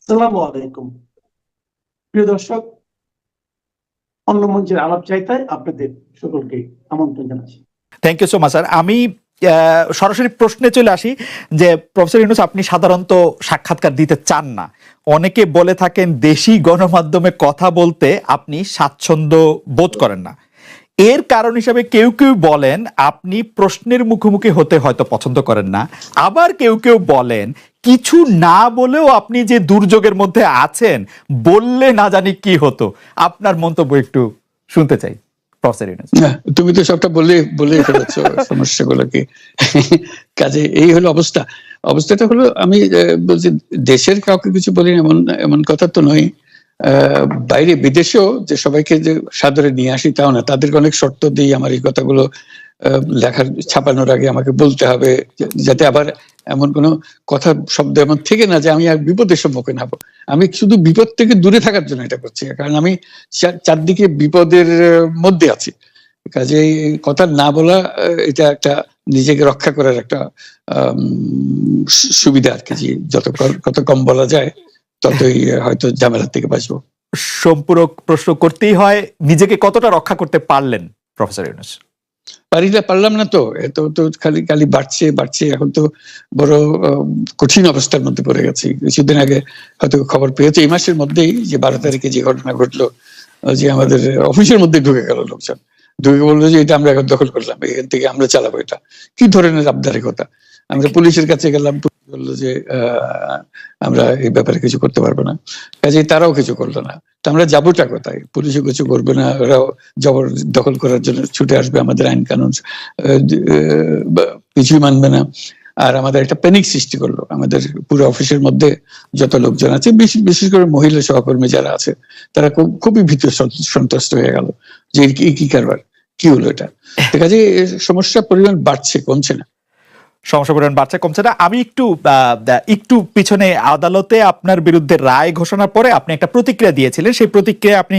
আসসালামু আলাইকুম। প্রিয় দর্শক, অন্য মঞ্চের আলাপ চাইতায় আপনাদের সকলকে আমন্ত্রণ জানাচ্ছি। Thank you so much sir. আমি সরাসরি প্রশ্নে চলে আসি যে প্রফেসর ইউনূস আপনি সাধারণত সাক্ষাৎকার দিতে চান না। অনেকে বলে থাকেন দেশি গণমাধ্যমে কথা বলতে আপনি স্বাচ্ছন্দ্য বোধ করেন না। এর কারণ হিসাবে কেউ কেউ বলেন আপনি প্রশ্নের মুখোমুখি হতে হয়তো পছন্দ করেন না, আবার কেউ কেউ বলেন কিছু না বলেও আপনি যে দুর্যোগের মধ্যে আছেন, বললে না জানি কি হতো। আপনার মন্তব্য একটু শুনতে চাই প্রফেসর ইউনূস। তুমি তো সবটা বলে ফেলেছো সমস্যাগুলো কি। কাজে এই হলো অবস্থাটা হলো আমি বলছি দেশের কাউকে কিছু বলি এমন কথা তো নয়। বাইরে বিদেশেও যে সবাইকে যে সাদরে নিয়ে আসি তাও না, তাদেরকে অনেক শর্ত দিই আমার এই কথাগুলো লেখার ছাপানোর আগে আমাকে বলতে হবে, যাতে আবার এমন কোনো কথা শব্দ এমন থেকে না যে আমি আর বিপদের সম্মুখীন হবো। আমি শুধু বিপদ থেকে দূরে থাকার জন্য এটা করছি, কারণ আমি চারদিকে বিপদের মধ্যে আছি। কাজে কথা না বলা এটা একটা নিজেকে রক্ষা করার একটা সুবিধা আর কি। যত কম বলা যায় ততই হয়তো ঝামেলার থেকে বাঁচবো। সম্পূরক প্রশ্ন করতেই হয়, নিজেকে কতটা রক্ষা করতে পারলেন প্রফেসর ইউনূস? পারলাম না তো, এত তো খালি বাড়ছে। এখন তো বড় কঠিন অবস্থার মধ্যে পড়ে গেছি। কিছুদিন আগে হয়তো খবর পেয়েছে এই মাসের মধ্যেই যে 12 তারিখে যে ঘটনা ঘটলো, যে আমাদের অফিসের মধ্যে ঢুকে গেল লোকজন, ঢুকে বললো যে এটা আমরা এখন দখল করলাম, এখান থেকে আমরা চালাবো। এটা কি ধরনের আবদারিকতা! আমরা পুলিশের কাছে গেলাম, পুলিশ বললো যে আমরা এই ব্যাপারে কিছু করতে পারবো না। কাজেই তারাও কিছু করলো না। তো আমরা যাবোটা কোথায়? পুলিশও কিছু করবে না, ওরাও জবর দখল করার জন্য ছুটে আসবে, আমাদের আইন কানুন কিছুই মানবে না। আর আমাদের একটা প্যানিক সৃষ্টি করলো আমাদের পুরো অফিসের মধ্যে। যত লোকজন আছে, বিশেষ করে মহিলা সহকর্মী যারা আছে, তারা খুবই ভীত সন্ত্রস্ত হয়ে গেল যে কি কারবার, কি হলো এটা। কাজে সমস্যার পরিমাণ বাড়ছে, কমছে না। সমস্যা পরিমাণ বাড়ছে, কমছে না। আমি একটু পিছনে আদালতে আপনার বিরুদ্ধে রায় ঘোষণার পরে আপনি একটা প্রতিক্রিয়া দিয়েছিলেন। সেই প্রতিক্রিয়া আপনি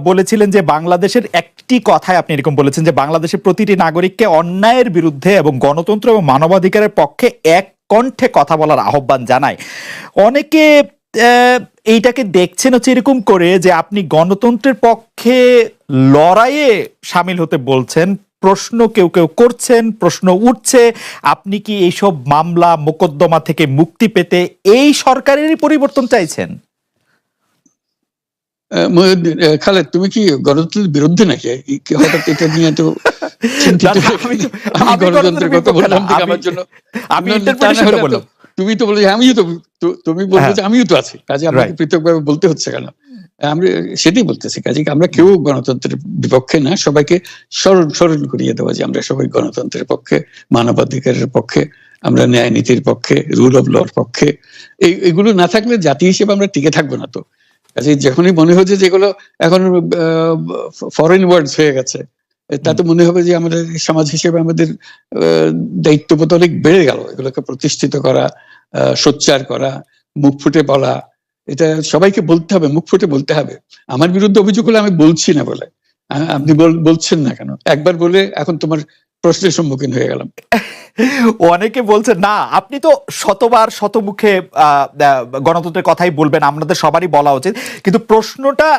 বলেছিলেন যে বাংলাদেশের একটি কথায় আপনি এরকম বলেছেন যে বাংলাদেশের প্রতিটি নাগরিককে অন্যায়ের বিরুদ্ধে এবং গণতন্ত্র এবং মানবাধিকারের পক্ষে এক কণ্ঠে কথা বলার আহ্বান জানায়। অনেকে এইটাকে দেখছেন হচ্ছে এরকম করে যে আপনি গণতন্ত্রের পক্ষে লড়াইয়ে সামিল হতে বলছেন। প্রশ্ন কেউ কেউ করছেন, প্রশ্ন উঠছে, আপনি কি এইসব মামলা মোকদ্দমা থেকে মুক্তি পেতে এই সরকারেরই পরিবর্তন চাইছেন? খালেদ, তুমি কি গণতন্ত্রের বিরুদ্ধে নাকি? হঠাৎ এটা নিয়ে তো গণতন্ত্রের কথা বললাম আমার জন্য। তুমি তো বলে তুমি বলছো যে আমিও তো আছি, কাজে আমাকে পৃথকভাবে বলতে হচ্ছে কেন? আমরা সেটাই বলতেছি। কাজে আমরা কেউ গণতন্ত্রের বিপক্ষে না, সবাইকে স্মরণ করিয়ে দেওয়া যে আমরা সবাই গণতন্ত্রের পক্ষে, মানবাধিকারের পক্ষে, আমরা ন্যায় নীতির পক্ষে, রুল অফ লর পক্ষে। এগুলো না থাকলে জাতি হিসেবে আমরা টিকে থাকবো না তো। কাজে যখনই মনে হচ্ছে যেগুলো এখন ফরেন ওয়ার্ডস হয়ে গেছে, তাতে মনে হবে যে আমাদের সমাজ হিসেবে আমাদের দায়িত্ববোধ অনেক বেড়ে গেল। এগুলোকে প্রতিষ্ঠিত করা, সোচ্চার করা, মুখ ফুটে বলা, এটা সবাইকে বলতে হবে, মুখ ফুটে বলতে হবে। আমার বিরুদ্ধে অভিযোগ হলে আমি বলছি না বলে আপনি বলছেন না কেন? একবার বলে এখন তোমার প্রশ্নের সম্মুখীন হয়ে গেলাম। অনেকে বলছেন না, আপনি তো শতবার শতমুখে গণতন্ত্রের কথাই বলবেন, আমাদের সবারই বলা উচিত। কিন্তু প্রশ্নটা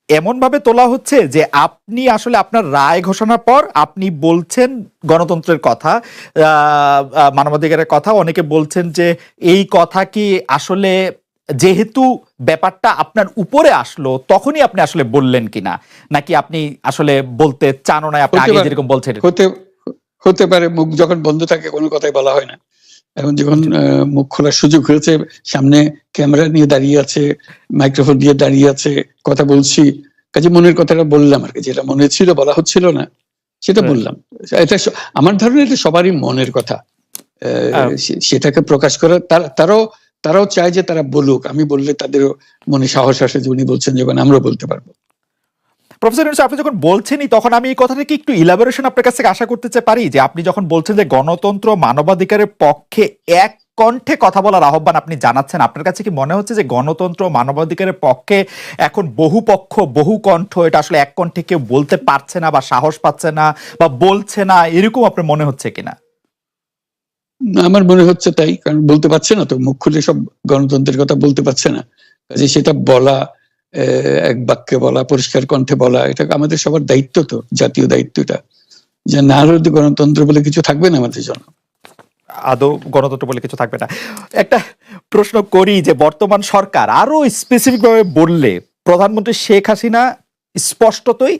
এমন ভাবে তোলা হচ্ছে যে আপনি আসলে আপনার রায় ঘোষণার পর আপনি বলছেন গণতন্ত্রের কথা, মানবাধিকারের কথা। অনেকে বলছেন যে এই কথা কি আসলে যেহেতু ব্যাপারটা আপনার উপরে আসলো তখনই আপনি আসলে বললেন কিনা, নাকি আপনি আসলে বলতে চান না, আপনি আগে যেরকম বলছেন? হতে পারে, মুখ যখন বন্ধ থাকে কোনো কথাই বলা হয় না। এখন যখন মুখ খোলার সুযোগ হয়েছে, সামনে ক্যামেরা নিয়ে দাঁড়িয়ে আছে, মাইক্রোফোন দিয়ে দাঁড়িয়ে আছে, কথা বলছি, কাজে মনের কথাটা বললাম আর কি। যেটা মনে ছিল বলা হচ্ছিল না সেটা বললাম। এটা আমার ধারণা এটা সবারই মনের কথা, সেটাকে প্রকাশ করা। তারাও চায় যে তারা বলুক, আমি বললে তাদেরও মনে সাহস আসে যে উনি বলছেন যখন আমরাও বলতে পারবো। প্রফেসর ইউনূস, আপনি যখন বলছেনই তখন আমি এই কথাটাকে একটু ইলাবোরেশন আপনার কাছ থেকে আশা করতে পারি যে আপনি যখন বলছেন যে গণতন্ত্র মানবাধিকারের পক্ষে এক কণ্ঠে কথা বলার আহ্বান আপনি জানাচ্ছেন, আপনার কাছে কি মনে হচ্ছে যে গণতন্ত্র মানবাধিকারের পক্ষে এখন বহু পক্ষ বহু কণ্ঠ, এটা আসলে এক কণ্ঠে কেউ বলতে পারছে না বা সাহস পাচ্ছে না বা বলছে না, এরকম আপনার মনে হচ্ছে কিনা? আমার মনে হচ্ছে তাই, কারণ বলতে পারছে না তো, মুখ খুলে সব গণতন্ত্রের কথা বলতে পারছে না, কাজে সেটা বলা, এক বাক্যে বলা, পরিষ্কার কণ্ঠে বলা, এটা আমাদের সবার দায়িত্ব, তো জাতীয় দায়িত্ব এটা, যে না হলে তো গণতন্ত্র বলে কিছু থাকবে না আমাদের জন্য। আদৌ গণতন্ত্র বলে কিছু থাকবে না। একটা প্রশ্ন করি যে বর্তমান সরকার আরো স্পেসিফিক ভাবে বললে প্রধানমন্ত্রী শেখ হাসিনা স্পষ্টতই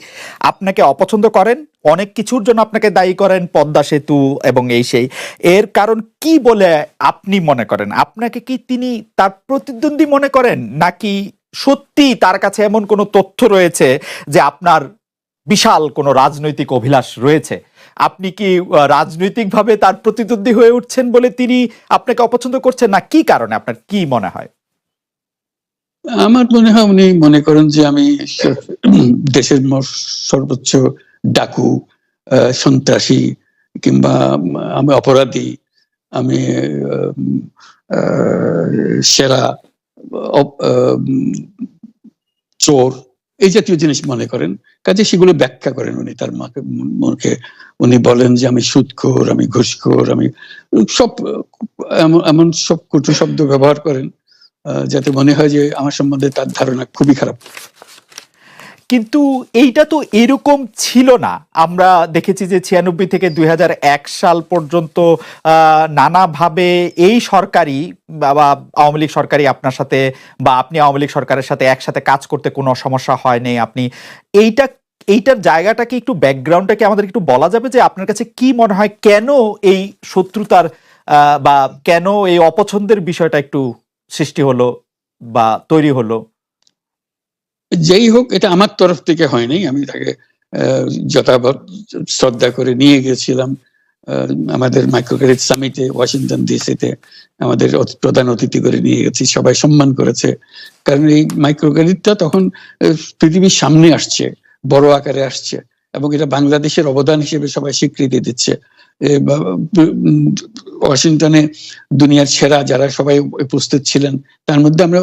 আপনাকে অপছন্দ করেন, অনেক কিছুর জন্য আপনাকে দায়ী করেন, পদ্মা সেতু এবং এই সেই। এর কারণ কি বলে আপনি মনে করেন? আপনাকে কি তিনি তার প্রতিদ্বন্দ্বী মনে করেন, নাকি সত্যি তার কাছে এমন কোনো তথ্য রয়েছে যে আপনার বিশাল কোনো রাজনৈতিক অভিলাষ রয়েছে? আপনি কি রাজনৈতিকভাবে তার প্রতিদ্বন্দ্বী হয়ে উঠছেন বলে তিনি আপনাকে অপছন্দ করছেন, না কি কারণে, আপনার কি মনে হয়? আমার মনে হয় উনি মনে করেন যে আমি দেশের সর্বোচ্চ ডাকু, সন্ত্রাসী, কিংবা আমি অপরাধী, আমি সেরা চোর, এই জাতীয় জিনিস মনে করেন। কাজে সেগুলো ব্যাখ্যা করেন উনি তার মুখে। উনি বলেন যে আমি সুদখোর, আমি ঘুষখোর, আমি সব এমন সব কটু শব্দ ব্যবহার করেন যাতে মনে হয় যে আমার সম্বন্ধে তার ধারণা খুবই খারাপ। কিন্তু এইটা তো এরকম ছিল না। আমরা দেখেছি যে 96 থেকে 2001 সাল পর্যন্ত নানাভাবে এই সরকারি বা আওয়ামী লীগ সরকারি আপনার সাথে, বা আপনি আওয়ামী লীগ সরকারের সাথে একসাথে কাজ করতে কোনো সমস্যা হয়নি। আপনি এইটার জায়গাটাকে একটু, ব্যাকগ্রাউন্ডটাকে আমাদের একটু বলা যাবে যে আপনার কাছে কি মনে হয় কেন এই শত্রুতার বা কেন এই অপছন্দের বিষয়টা একটু সৃষ্টি হলো বা তৈরি হলো? যেই হোক, এটা আমার তরফ থেকে হয়নি। আমি তাকে যথাযথ শ্রদ্ধা করে নিয়ে গিয়েছিলাম আমাদের মাইক্রো ক্রেডিট সামিটে ওয়াশিংটন ডিসিতে। আমাদের প্রধান অতিথি করে নিয়ে গেছি, সবাই সম্মান করেছে। কারণ এই মাইক্রো ক্রেডিটটা তখন পৃথিবীর সামনে আসছে, বড় আকারে আসছে, এবং এটা বাংলাদেশের অবদান হিসেবে সবাই স্বীকৃতি দিচ্ছে। ওয়াশিংটনে দুনিয়ার সেরা যারা সবাই উপস্থিত ছিলেন, তার মধ্যে আমরা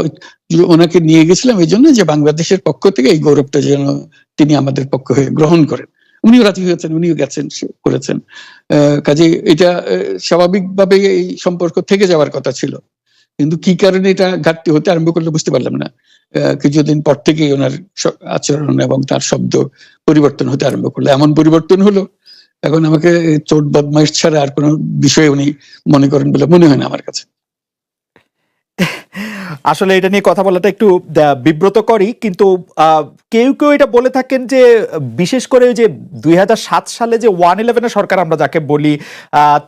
ওনাকে নিয়ে গেছিলাম এই জন্য যে বাংলাদেশের পক্ষ থেকে এই গৌরবটা যেন তিনি আমাদের পক্ষ হয়ে গ্রহণ করেন। উনিও রাজি হয়েছেন, উনিও গেছেন, করেছেন। কাজে এটা স্বাভাবিকভাবে এই সম্পর্ক থেকে যাওয়ার কথা ছিল, কিন্তু কি কারণে এটা ঘাটতি হতে আরম্ভ করলো বুঝতে পারলাম না। কিছুদিন পর থেকেই ওনার আচরণ এবং তার শব্দ পরিবর্তন হতে আরম্ভ করলো। এমন পরিবর্তন হলো এখন আমাকে চোট বদমাইশ ছাড়া আর কোনো বিষয় উনি মনে করেন বলে মনে হয় না আমার কাছে। আসলে এটা নিয়ে কথা বলাটা একটু বিব্রতকরই, কিন্তু কেউ কেউ এটা বলে থাকেন যে বিশেষ করে যে 2007 সালে যে 111 সরকার আমরা যাকে বলি,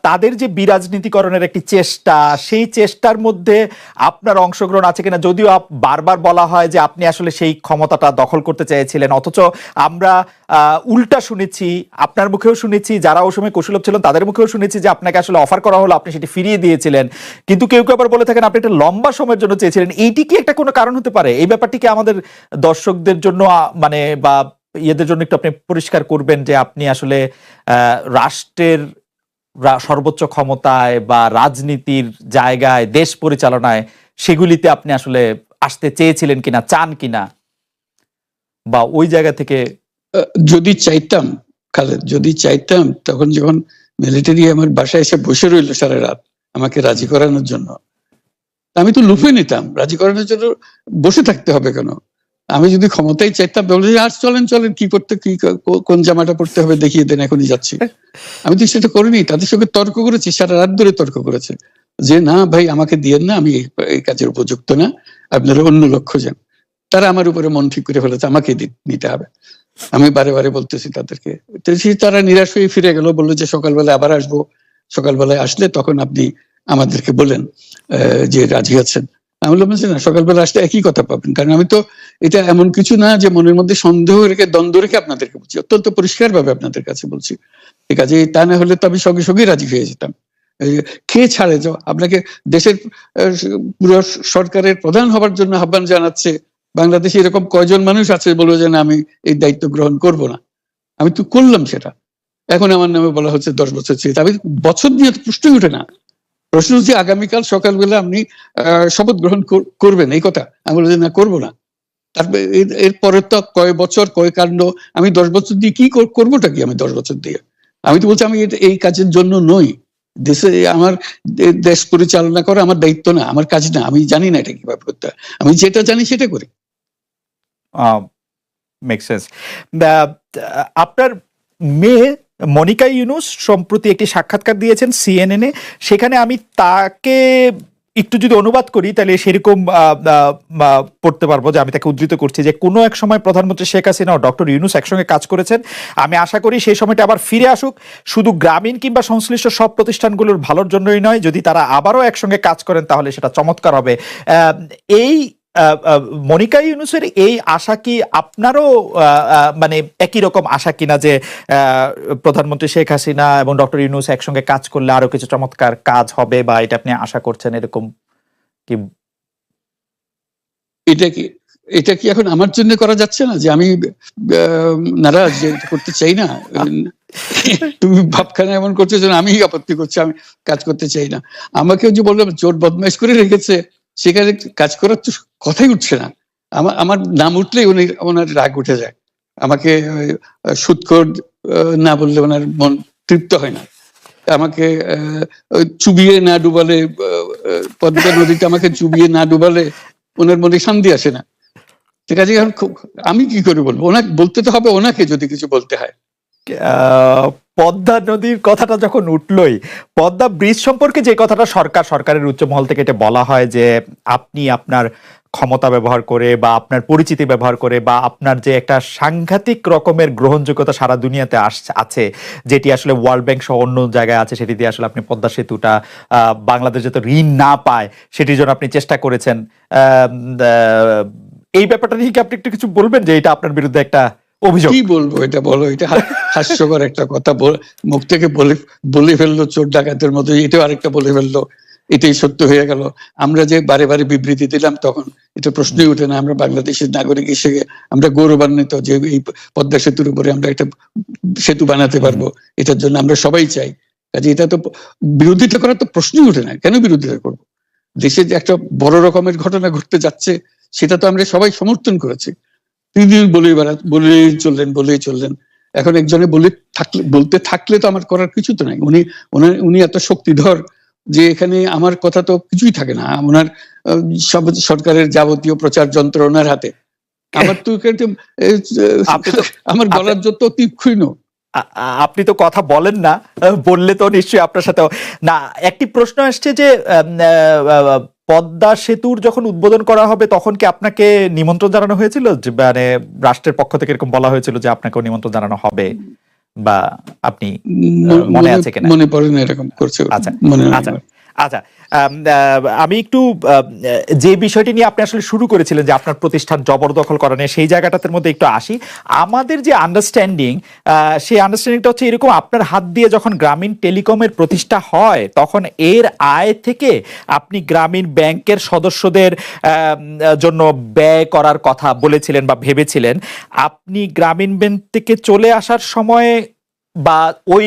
তাদের যে বিরাজনীতিকরণের একটি চেষ্টা, সেই চেষ্টার মধ্যে আপনার অংশগ্রহণ আছে কিনা। যদিও বারবার বলা হয় যে আপনি আসলে সেই ক্ষমতাটা দখল করতে চেয়েছিলেন, অথচ আমরা উল্টা শুনেছি, আপনার মুখেও শুনেছি, যারা ওই সময় কৌশলভ ছিলেন তাদের মুখেও শুনেছি যে আপনাকে আসলে অফার করা হলো, আপনি সেটি ফিরিয়ে দিয়েছিলেন। কিন্তু কেউ কেউ আবার বলে থাকেন আপনি একটা লম্বা সময়ের জন্য চেয়েছিলেন। এইটি কি একটা কোনো কারণ হতে পারে? এই ব্যাপারটি কি আমাদের দর্শকদের জন্য মানে বা ইয়েদের জন্য একটু আপনি পরিষ্কার করবেন যে আপনি আসলে রাষ্ট্রের সর্বোচ্চ ক্ষমতায় বা রাজনীতির জায়গায়, দেশ পরিচালনায়, সেগুলিতে আপনি আসলে আসতে চেয়েছিলেন কিনা, চান কিনা, বা ওই জায়গা থেকে? যদি চাইতাম খালেদ, যদি চাইতাম, তখন যখন মিলিটারি আমার বাসায় এসে বসে রইল সারা রাত আমাকে রাজি করানোর জন্য, আমি তো লুফে নিতাম। রাজি করানোর জন্য বসে থাকতে হবে কেন? আমি যদি ক্ষমতায় চাইতাম বলে আর চলেন চলেন, কি করতে, কি কোন জামাটা পড়তে হবে দেখিয়ে দেন, এখনই যাচ্ছি। আমি তো সেটা করিনি। তাদের সঙ্গে তর্ক করেছি, সারা রাত ধরে তর্ক করেছে যে না ভাই আমাকে দিয়েন না, আমি এই কাজের উপযুক্ত না, আপনারা অন্য লক্ষ্য যান। তারা আমার উপরে মন ঠিক করে ফেলেছে আমাকে নিতে হবে। আমি বারে বারে বলতেছি তাদেরকে, তারা নিরাশ হয়ে ফিরে গেল, বললো যে সকালবেলায় আবার আসবো, সকালবেলায় আসলে তখন আপনি আমাদেরকে বলেন যে রাজি আছেন। আমি বললাম না, সকালবেলা আসলে একই কথা পাবেন, কারণ আমি তো এটা এমন কিছু না যে মনের মধ্যে সন্দেহ রেখে, দ্বন্দ্ব রেখে আপনাদেরকে বলছি, অত্যন্ত পরিষ্কার ভাবে আপনাদের কাছে বলছি। ঠিক আছে, তা না হলে তো আমি সঙ্গে সঙ্গে রাজি হয়ে যেতাম। কে ছাড়ে যাও আপনাকে দেশের পুরো সরকারের প্রধান হবার জন্য আহ্বান জানাচ্ছে, বাংলাদেশে এরকম কয়জন মানুষ আছে বলবো যে না আমি এই দায়িত্ব গ্রহণ করব না? আমি তো করলাম সেটা। এখন আমার নামে বলা হচ্ছে 10 বছর চেয়ে। আমি বছর দিয়ে প্রশ্নই উঠে না। প্রশ্ন হচ্ছে আগামীকাল সকালবেলা আপনি শপথ গ্রহণ করবেন, এই কথা। আমি বলছি না, করবো না। তারপরে এরপরে তো কয় বছর, কয় কাণ্ড। আমি 10 বছর দিয়ে কি করবোটা কি? আমি 10 বছর দিয়ে, আমি তো বলছি আমি এই কাজের জন্য নই, দেশে আমার দেশ পরিচালনা করা আমার দায়িত্ব না, আমার কাজ না, আমি জানি না এটা কিভাবে করতে হয়, আমি যেটা জানি সেটা করি। Make sense. আপনার মেয়ে মনিকা ইউনুস সম্প্রতি একটি সাক্ষাৎকার দিয়েছেন CNN এ, সেখানে আমি তাকে একটু যদি অনুবাদ করি তাহলে সেরকম পড়তে পারবো, যে আমি তাকে উদ্ধৃত করছি যে কোনো এক সময় প্রধানমন্ত্রী শেখ হাসিনা ও ডক্টর ইউনুস একসঙ্গে কাজ করেছেন, আমি আশা করি সেই সময়টা আবার ফিরে আসুক, শুধু গ্রামীণ কিংবা সংশ্লিষ্ট সব প্রতিষ্ঠানগুলোর ভালোর জন্যই নয়, যদি তারা আবারও একসঙ্গে কাজ করেন তাহলে সেটা চমৎকার হবে। এই মনিকা ইউনুসের এই আশা কি আপনারও মানে একই রকম আশা কিনা, যে প্রধানমন্ত্রী শেখ হাসিনা এবং ডক্টর ইউনুস একসঙ্গে কাজ করলে আরো কিছু চমৎকার কাজ হবে, বা এটা আপনি আশা করছেন এরকম কি? এটা কি এখন আমার জন্য করা যাচ্ছে না, যে আমি নারাজ, যে করতে চাই না? তুমি ভাবখানা এমন করছো যেন আমি আপত্তি করছি, আমি কাজ করতে চাই না। আমাকে যে বললাম চোর বদমাইশ করে রেখেছে, সেখানে কাজ করার তো কথাই উঠছে না। আমার নাম উঠলেই ওনার রাগ উঠে যায়। আমাকে সুৎখোর না বললে ওনার মন তৃপ্ত হয় না। আমাকে চুবিয়ে না ডুবালে, পদ্মা নদীতে আমাকে চুবিয়ে না ডুবালে ওনার মনে শান্তি আসে না। ঠিক আছে, আমি কি করে বলবো? ওনাকে বলতে তো হবে, ওনাকে যদি কিছু বলতে হয়। পদ্মা নদীর কথাটা যখন উঠলই, পদ্মা ব্রিজ সম্পর্কে যে কথাটা সরকারের উচ্চ মহল থেকে এটা বলা হয় যে আপনি আপনার ক্ষমতা ব্যবহার করে বা আপনার পরিচিতি ব্যবহার করে বা আপনার যে একটা সাংঘাতিক রকমের গ্রহণযোগ্যতা সারা দুনিয়াতে আছে, যেটি আসলে ওয়ার্ল্ড ব্যাংক সহ অন্য জায়গায় আছে, সেটি দিয়ে আসলে আপনি পদ্মা সেতুটা বাংলাদেশ যাতে ঋণ না পায় সেটির জন্য আপনি চেষ্টা করেছেন। এই ব্যাপারটা নিয়ে কি আপনি একটু কিছু বলবেন, যে এটা আপনার বিরুদ্ধে একটা অভিযোগ? কি বলবো, এটা বলো, এটা হাস্যকর একটা কথা, মুখ থেকে বলে ফেললো চোর ডাকাতের মতো, এটাও আরেকটা বলে ফেললো, এটাই সত্য হয়ে গেল। আমরা যে বারে বারে বিবৃতি দিলাম তখন এটা প্রশ্নই উঠে না। আমরা বাংলাদেশের নাগরিক হিসেবে আমরা গৌরবান্বিত যে এই পদ্মা সেতুর উপরে আমরা একটা সেতু বানাতে পারবো, এটার জন্য আমরা সবাই চাই। কাজে এটা তো বিরোধিতা করার তো প্রশ্নই উঠে না। কেন বিরোধিতা করবো? দেশে যে একটা বড় রকমের ঘটনা ঘটতে যাচ্ছে সেটা তো আমরা সবাই সমর্থন করেছি। বলেই চললেন। এখন একজনে বলতে থাকলে তো আমার করার কিছু তো নাই। উনি এত শক্তিধর যে এখানে আমার কথা তো কিছুই থাকে না। ওনার সব সরকারের যাবতীয় প্রচার যন্ত্র ওনার হাতে। আমার তো আমার গলার যত তীক্ষ্ণ। আপনি তো কথা বলেন না, বললে তো নিশ্চয়ই আপনার সাথে না। একটি প্রশ্ন আসছে যে পদ্মা সেতুর যখন উদ্বোধন করা হবে তখন কি আপনাকে নিমন্ত্রণ জানানো হয়েছিল, মানে রাষ্ট্রের পক্ষ থেকে এরকম বলা হয়েছিল যে আপনাকেও নিমন্ত্রণ জানানো হবে, বা আপনি মনে আছে কিনা? মনে পড়ে না এরকম করছে। আচ্ছা আচ্ছা, আমি একটু যে বিষয়টি নিয়ে আপনি আসলে শুরু করেছিলেন যে আপনার প্রতিষ্ঠান জবরদখল করা নিয়ে, সেই জায়গাটার মধ্যে একটু আসি। আমাদের যে আন্ডারস্ট্যান্ডিং, সেই আন্ডারস্ট্যান্ডিংটা হচ্ছে এরকম, আপনার হাত দিয়ে যখন গ্রামীণ টেলিকমের প্রতিষ্ঠা হয় তখন এর আয় থেকে আপনি গ্রামীণ ব্যাংকের সদস্যদের জন্য ব্যয় করার কথা বলেছিলেন বা ভেবেছিলেন। আপনি গ্রামীণ ব্যাংক থেকে চলে আসার সময় বা ওই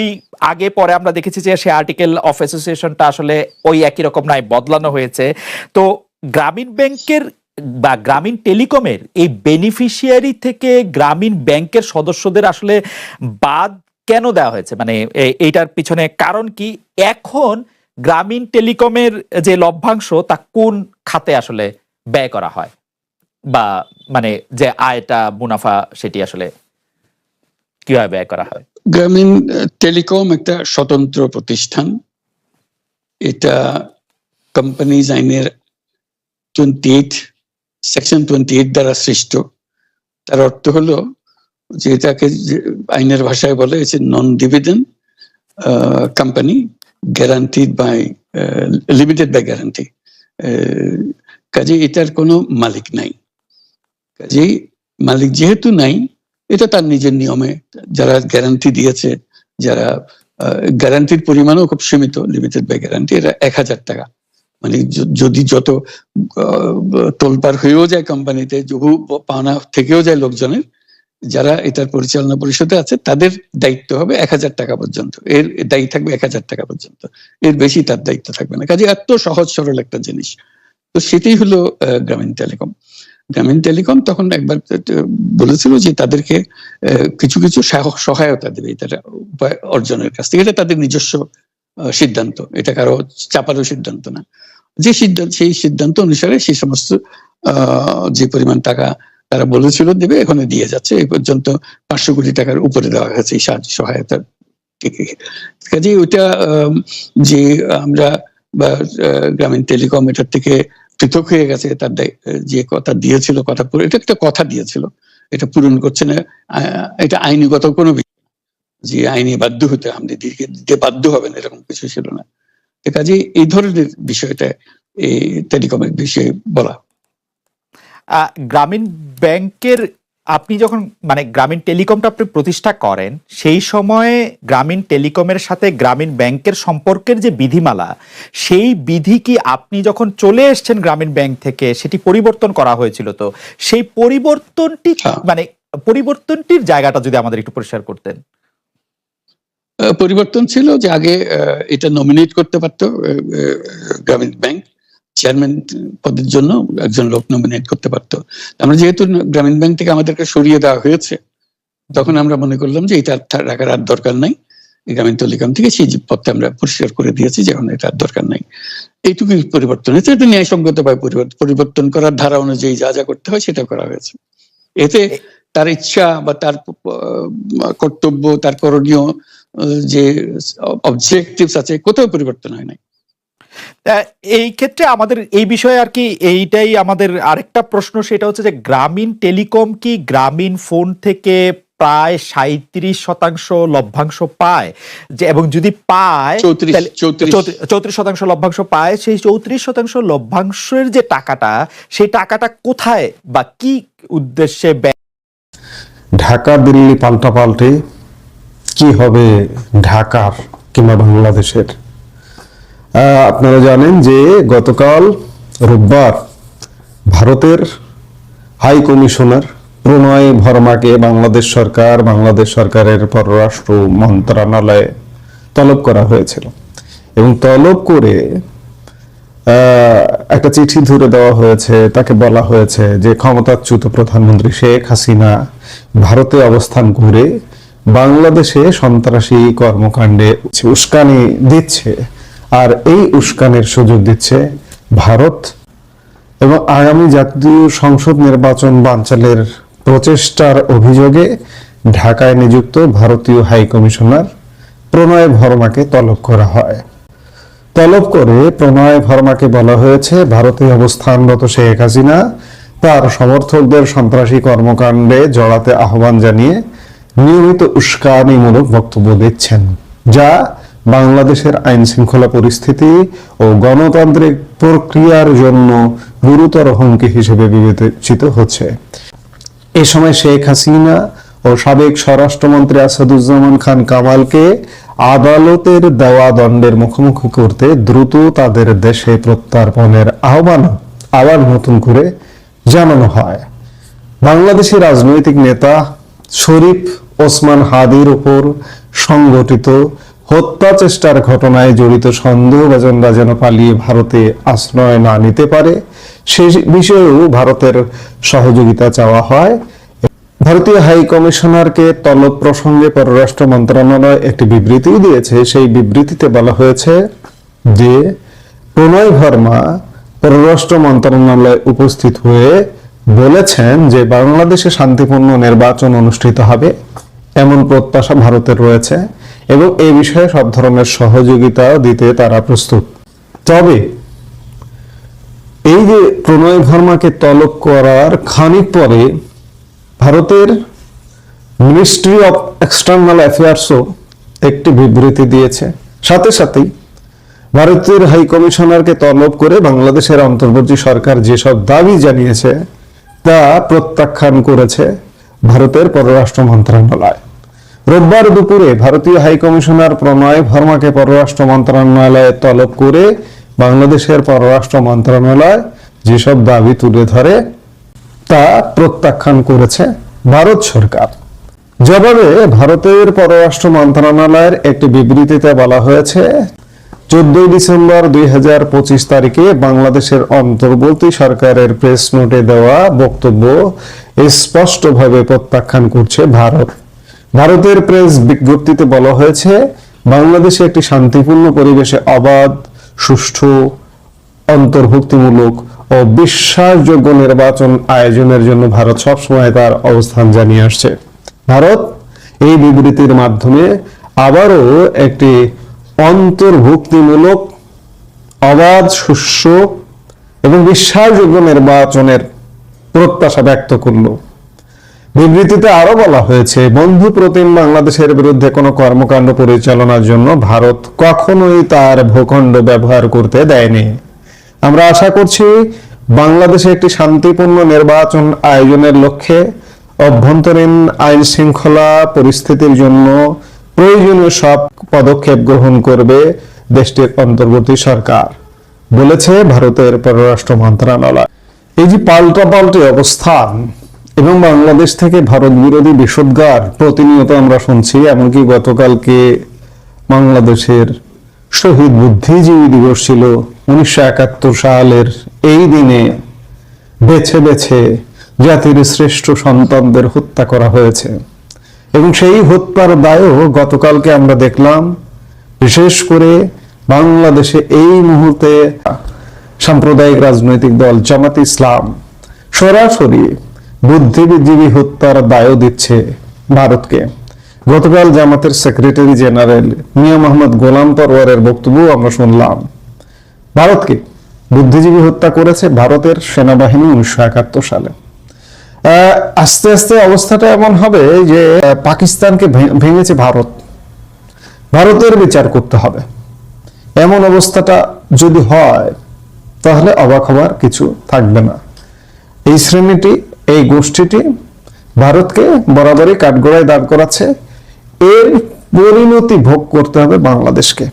আগে পরে আমরা দেখেছি যে সে আর্টিকেল অফ অ্যাসোসিয়েশনটা আসলে ওই একই রকম নাই, বদলানো হয়েছে। তো গ্রামীণ ব্যাংকের বা গ্রামীণ টেলিকমের এই বেনিফিশিয়ারি থেকে গ্রামীণ ব্যাংকের সদস্যদের আসলে বাদ কেন দেওয়া হয়েছে, মানে এইটার পিছনে কারণ কি? এখন গ্রামীণ টেলিকমের যে লভ্যাংশ তা কোন খাতে আসলে ব্যয় করা হয়, বা মানে যে আয়টা মুনাফা সেটি আসলে কিভাবে ব্যয় করা হয়? গ্রামীণ টেলিকম একটা স্বতন্ত্র প্রতিষ্ঠান। এটা কোম্পানিজ আইনের 28 সেকশন 28 দ্বারা সৃষ্ট। তার অর্থ হলো যে এটাকে আইনের ভাষায় বলে non dividend company, guaranteed by limited by guarantee. কাজে এটার কোনো মালিক নাই। কাজেই মালিক যেহেতু নাই, এটা তার নিজের নিয়মে যারা গ্যারান্টি দিয়েছে, যারা গ্যারান্টির পরিমাণও খুব সীমিত, লিমিটেড বাই গ্যারান্টি, এটা 1000 টাকা। মানে যদি যত তোলপাড় হয়েও যায় কোম্পানিতে, বহু পাওনা থেকেও যায় লোকজনের, যারা এটার পরিচালনা পরিষদে আছে তাদের দায়িত্ব হবে 1000 টাকা পর্যন্ত। এর দায়ী থাকবে 1000 টাকা পর্যন্ত, এর বেশি তার দায়িত্ব থাকবে না। কাজে এত সহজ সরল একটা জিনিস। তো সেটাই হলো গ্রামীণ টেলিকম। গ্রামীণ টেলিকম তখন একবার বলেছিল যে তাদেরকে কিছু কিছু সহায়তা দেবে এটা উপায় অর্জনের কাছ থেকে। এটা তাদের নিজস্ব সিদ্ধান্ত, এটা কারো চাপারও সিদ্ধান্ত না। যে সিদ্ধান্ত, সেই সিদ্ধান্ত অনুসারে সেই সমস্ত যে পরিমাণ টাকা তারা বলেছিল দেবে, এখানে দিয়ে যাচ্ছে। এই পর্যন্ত 500 কোটি টাকার উপরে দেওয়া হয়েছে এই সাহায্য সহায়তা থেকে। কাজে ওইটা যে আমরা বা গ্রামীণ টেলিকম এটার থেকে পৃথক হয়ে গেছে, তার যে কথা দিয়েছিল, কথা পুরো, এটা একটা কথা দিয়েছিল, এটা পূরণ করছে না। এটা আইনগত কোনো যে আইনি বাধ্য হতে আপনি দিতে বাধ্য হবেন এরকম কিছু ছিল না। কাজে এই ধরনের বিষয়টা এই টেলিকমের বিষয়ে বলা। গ্রামীণ ব্যাংকের আপনি যখন মানে গ্রামীণ টেলিকমটা আপনি প্রতিষ্ঠা করেন, সেই সময়ে গ্রামীণ টেলিকমের সাথে গ্রামীণ ব্যাংকের সম্পর্কের যে বিধিমালা, সেই বিধি কি আপনি যখন চলে এসেছেন গ্রামীণ ব্যাংক থেকে সেটি পরিবর্তন করা হয়েছিল? তো সেই পরিবর্তনটি মানে পরিবর্তনটির জায়গাটা যদি আমাদের একটু পরিষ্কার করতেন। পরিবর্তন ছিল যে আগে এটা নমিনেট করতে পারতো গ্রামীণ ব্যাংক, চেয়ারম্যান পদের জন্য একজন লোক নমিনেট করতে পারতো। আমরা যেহেতু গ্রামীণ ব্যাংক থেকে আমাদেরকে সরিয়ে দেওয়া হয়েছে, তখন আমরা মনে করলাম যে এটা রাখার আর দরকার নাই। গ্রামীণ টেলিকম থেকে সেই পদটা আমরা পরিষ্কার করে দিয়েছি, যেমন এটা আর দরকার নাই। এইটুকুই পরিবর্তন হয়েছে। এটা ন্যায়সঙ্গতভাবে পরিবর্তন করার ধারা অনুযায়ী যা যা করতে হয় সেটা করা হয়েছে। এতে তার ইচ্ছা বা তার কর্তব্য, তার করণীয় যে অবজেক্টিভস আছে, কোথাও পরিবর্তন হয় নাই। এই ক্ষেত্রে আমাদের এই বিষয়ে আর কি এইটাই আমাদের আরেকটা প্রশ্ন, সেটা হচ্ছে যে গ্রামীণ টেলিকম কি গ্রামীণ ফোন থেকে প্রায় 37% লভ্যাংশ পায়, যে এবং যদি পায় 34% লভ্যাংশ পায়, সেই 34% লভ্যাংশের যে টাকাটা, সেই টাকাটা কোথায় বা কি উদ্দেশ্যে ঢাকা দিল্লি পাল্টাপাল্টে কি হবে ঢাকার কিংবা বাংলাদেশের? আপনারা জানেন যে গতকাল রোববার ভারতের হাই কমিশনার প্রণয় ভার্মাকে বাংলাদেশ সরকারের পররাষ্ট্র মন্ত্রণালয়ে তলব করা হয়েছিল, এবং তলব করে একটা চিঠি ধরে দেওয়া হয়েছে। তাকে বলা হয়েছে যে ক্ষমতাচ্যুত প্রধানমন্ত্রী শেখ হাসিনা ভারতে অবস্থান করে বাংলাদেশে সন্ত্রাসী কর্মকাণ্ডে উস্কানি দিচ্ছে, আর এই উস্কানির সুযোগ দিচ্ছে ভারত, এবং আগামী জাতীয় সংসদ নির্বাচন বানচালের প্রচেষ্টার অভিযোগে ঢাকায় নিযুক্ত ভারতীয় হাই কমিশনার প্রণয় ভার্মাকে তলব করা হয়। তলব করে প্রণয় ভার্মাকে বলা হয়েছে ভারতে অবস্থানরত শেখ হাসিনা তার সমর্থকদের সন্ত্রাসী কর্মকাণ্ডে জড়াতে আহ্বান জানিয়ে নিয়মিত উস্কানিমূলক বক্তব্য দিচ্ছেন, যা বাংলাদেশের আইন শৃঙ্খলা পরিস্থিতি ও গণতান্ত্রিক প্রক্রিয়ার জন্য গুরুতর হুমকি হিসেবে বিবেচিত হচ্ছে। এ সময় শেখ হাসিনা ও সাবেক স্বরাষ্ট্রমন্ত্রী আসাদুজ্জামান খান কামালকে আদালতের দেওয়া দণ্ডের মুখোমুখি করতে দ্রুত তাদের দেশে প্রত্যার্পণের আহ্বান আবার নতুন করে জানানো হয়। বাংলাদেশি রাজনৈতিক নেতা শরীফ ওসমান হাদির উপর সংগঠিত হত্যা চেষ্টার ঘটনায় জড়িত সন্দেহভাজনরা যেন পালিয়ে ভারতে আশ্রয় না নিতে পারে, সে বিষয়েও ভারতের সহযোগিতা চাওয়া হয়। ভারতীয় হাই কমিশনারকে তলব প্রসঙ্গে পররাষ্ট্র মন্ত্রণালয় একটি বিবৃতি দিয়েছে। সেই বিবৃতিতে বলা হয়েছে যে প্রণয় ভার্মা পররাষ্ট্র মন্ত্রণালয়ে উপস্থিত হয়ে বলেছেন যে বাংলাদেশে শান্তিপূর্ণ নির্বাচন অনুষ্ঠিত হবে, এমন প্রত্যাশা ভারতের রয়েছে এবং এই বিষয়ে সব ধরনের সহযোগিতা দিতে তারা প্রস্তুত। তবে এই যে প্রণয় ভার্মাকে তলব করার খানিক পরে ভারতের মিনিস্ট্রি অফ এক্সটার্নাল অ্যাফেয়ার্সও একটি বিবৃতি দিয়েছে। সাথে সাথেই ভারতের হাই কমিশনারকে তলব করে বাংলাদেশের অন্তর্বর্তী সরকার যেসব দাবি জানিয়েছে তা প্রত্যাখ্যান করেছে ভারতের পররাষ্ট্র মন্ত্রণালয়। রোববার দুপুরে ভারতীয় হাই কমিশনার প্রণয় ভার্মাকে পররাষ্ট্র মন্ত্রণালয়ে তলব করে বাংলাদেশের পররাষ্ট্র মন্ত্রণালয় যেসব দাবি তুলে ধরে তা প্রত্যাখ্যান করেছে ভারত সরকার। জবাবে ভারতের পররাষ্ট্র মন্ত্রণালয়ের একটি বিবৃতিতে বলা হয়েছে, 14 ডিসেম্বর 2025 তারিখে বাংলাদেশের অন্তর্বর্তী সরকারের প্রেস নোটে দেওয়া বক্তব্য স্পষ্টভাবে প্রত্যাখ্যান করছে ভারত। ভারতের প্রেস বিজ্ঞপ্তিতে বলা হয়েছে, বাংলাদেশে একটি শান্তিপূর্ণ পরিবেশে অবাধ, সুষ্ঠু, অন্তর্ভুক্তিমূলক ও বিশ্বাসযোগ্য নির্বাচন আয়োজনের জন্য ভারত সবসময় তার অবস্থান জানিয়ে আসছে। ভারত এই বিবৃতির মাধ্যমে আবারও একটি অন্তর্ভুক্তিমূলক, অবাধ, সুষ্ঠু এবং বিশ্বাসযোগ্য নির্বাচনের প্রত্যাশা ব্যক্ত করল। বিবৃতিতে আরো বলা হয়েছে, বন্ধু প্রতিম বাংলাদেশের বিরুদ্ধে কোনো কর্মকাণ্ড পরিচালনার জন্য ভারত কখনোই তার ভূখণ্ড ব্যবহার করতে দেয়নি। আমরা আশা করছি বাংলাদেশে একটি শান্তিপূর্ণ নির্বাচন আয়োজনের লক্ষ্যে অভ্যন্তরীণ আইন শৃঙ্খলা পরিস্থিতির জন্য প্রয়োজনীয় সব পদক্ষেপ গ্রহণ করবে দেশটির অন্তর্বর্তী সরকার, বলেছে ভারতের পররাষ্ট্র মন্ত্রণালয়। এই যে পাল্টাপাল্টি অবস্থান এবং বাংলাদেশ থেকে ভারত বিরোধী বিষোদ্গার প্রতিনিয়ত আমরা শুনছি, এমনকি গতকালকে বাংলাদেশের শহীদ বুদ্ধিজীবী দিবস ছিল। 1971 সালের এই দিনে বেছে বেছে জাতির শ্রেষ্ঠ সন্তানদের হত্যা করা হয়েছে এবং সেই হত্যার দায়ও গতকালকে আমরা দেখলাম, বিশেষ করে বাংলাদেশে এই মুহূর্তে সাম্প্রদায়িক রাজনৈতিক দল জামাত ইসলাম সরাসরি বুদ্ধিজীবী হত্যার দায়ও দিচ্ছে ভারতকে। গতকাল জামাতের সেক্রেটারি জেনারেল মিয়া মোহাম্মদ গোলাম পরওয়ারের বক্তব্য আমরা শুনলাম। ভারতকে বুদ্ধিজীবী হত্যা করেছে ভারতের সেনাবাহিনী 1971 সালে। আস্তে আস্তে অবস্থাটা এমন হবে যে পাকিস্তানকে ভেঙেছে ভারত, ভারতের বিচার করতে হবে। এমন অবস্থাটা যদি হয় তাহলে অবাক হবার কিছু থাকবে না। এই শ্রেণীটি, এই গোষ্ঠীটি ভারতকে বরাবরই কাঠগড়ায় দাঁড় করাচ্ছে। এর পরিণতি ভোগ করতে হবে বাংলাদেশকে।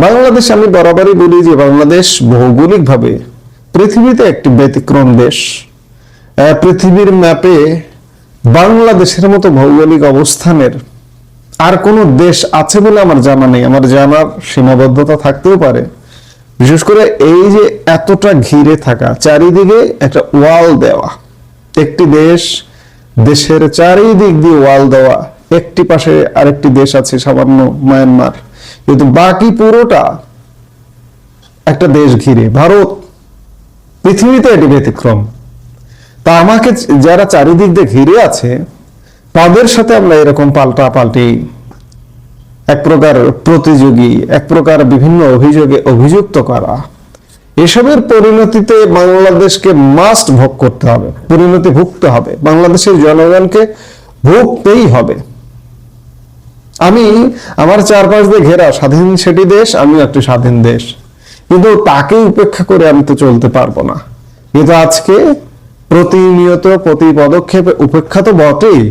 বাংলাদেশ, আমি বরাবরই বলি যে বাংলাদেশ ভৌগোলিকভাবে পৃথিবীতে একটি ব্যতিক্রম দেশ। পৃথিবীর ম্যাপে বাংলাদেশের মতো ভৌগোলিক অবস্থানের আর কোনো দেশ আছে বলে আমার জানা নেই। আমার জানার সীমাবদ্ধতা থাকতেও পারে। বিশেষ করে এই যে এতটা ঘিরে থাকা, চারিদিকে একটা ওয়াল দেওয়া, একটি দেশ, দেশের চারিদিক দিয়ে ওয়াল দেওয়া, একটি পাশে আরেকটি দেশ আছে সামান্য মায়ানমার, কিন্তু বাকি পুরোটা একটা দেশ ঘিরে। ভারত পৃথিবীতে এটি ব্যতিক্রম। তা আমাকে যারা চারিদিক দিয়ে ঘিরে আছে তাদের সাথে আমরা এরকম পাল্টাপাল্টি, এক প্রকার প্রতিযোগী, এক প্রকার বিভিন্ন অভিযোগে অভিযুক্ত করা, এসবের পরিণতিতে বাংলাদেশকে মাস্ট ভোগ করতে হবে, পরিণতি ভুগতে হবে, বাংলাদেশের জনগণকে ভুগতেই হবে। আমি আমার চারপাশ দিয়ে ঘেরা স্বাধীন সেটি দেশ, আমিও একটি স্বাধীন দেশ, কিন্তু তাকে উপেক্ষা করে আমি তো চলতে পারবো না। কিন্তু আজকে প্রতিনিয়ত প্রতি পদক্ষেপে উপেক্ষা তো বটেই,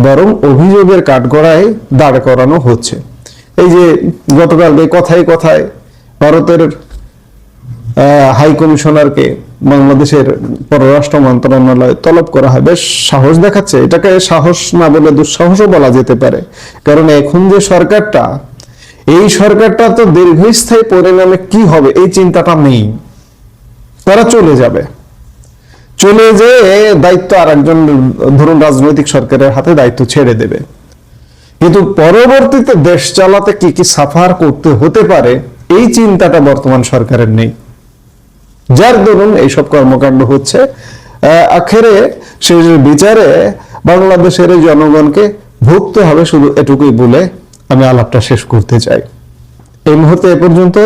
বরং অভিযোগের কাঠগড়ায় দাঁড় করানো হচ্ছে। এই যে গতকাল কথায় কথায় ভারতের হাই কমিশনারকে বাংলাদেশের পররাষ্ট্র মন্ত্রণালয় তলব করা হয়, বেশ সাহস দেখাচ্ছে। এটাকে সাহস না বলে দুঃসাহসও বলা যেতে পারে, কারণ এখন যে সরকারটা, এই সরকারটা তো দীর্ঘস্থায়ী পরিণামে কি হবে এই চিন্তাটা নেই। তারা চলে যাবে, চলে যেয়ে দায়িত্ব আর একজন, ধরুন রাজনৈতিক সরকারের হাতে দায়িত্ব ছেড়ে দেবে, কিন্তু পরবর্তীতে দেশ চালাতে কি কি সাফার করতে হতে পারে এই চিন্তাটা বর্তমান সরকারের নেই, যার দরুন এইসব কর্মকাণ্ড হচ্ছে। আখেরে সেই বিচারে বাংলাদেশের জনগণকে ভুগতে হবে, শুধু এটুকুই বলে আমি আলাপটা শেষ করতে চাই। এই মুহূর্তে এ পর্যন্ত।